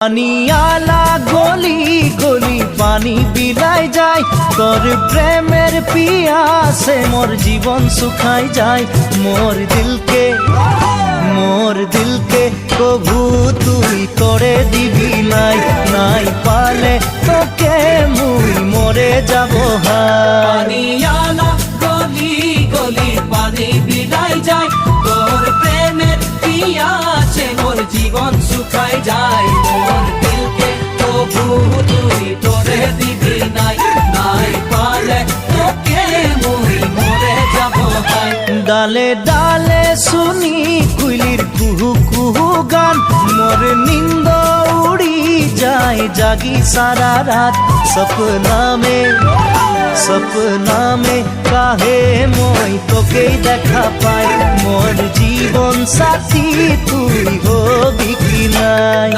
পানিয়ালা গলি গলি পানি বিলায় যায়, তোর প্রেমের পিয়াসে মোর জীবন শুকাই যায়। মোর দিলকে কভু তুই করে দিবি নাই, নাই পালে তোকে মুই মরে যাব হায়। পানিয়ালা গলি গলি পানি বিলায় যায়, তোর প্রেমের পিয়াসে মোর জীবন শুকাই যায়। মোর দিলকে তবু তুই তোরে দিবি নাই, নাই পালে তোকে মুই মরে যাব হায়। ডালে ডালে শুনি কুইলির কুহু কুহু গান, মোর নিন্দ উড়ি যায় জাগি সারা রাত। সপনা মে কাহে মই তোকে দেখা পাই, মোর জীবন সাথী তুই হবি কি নাই।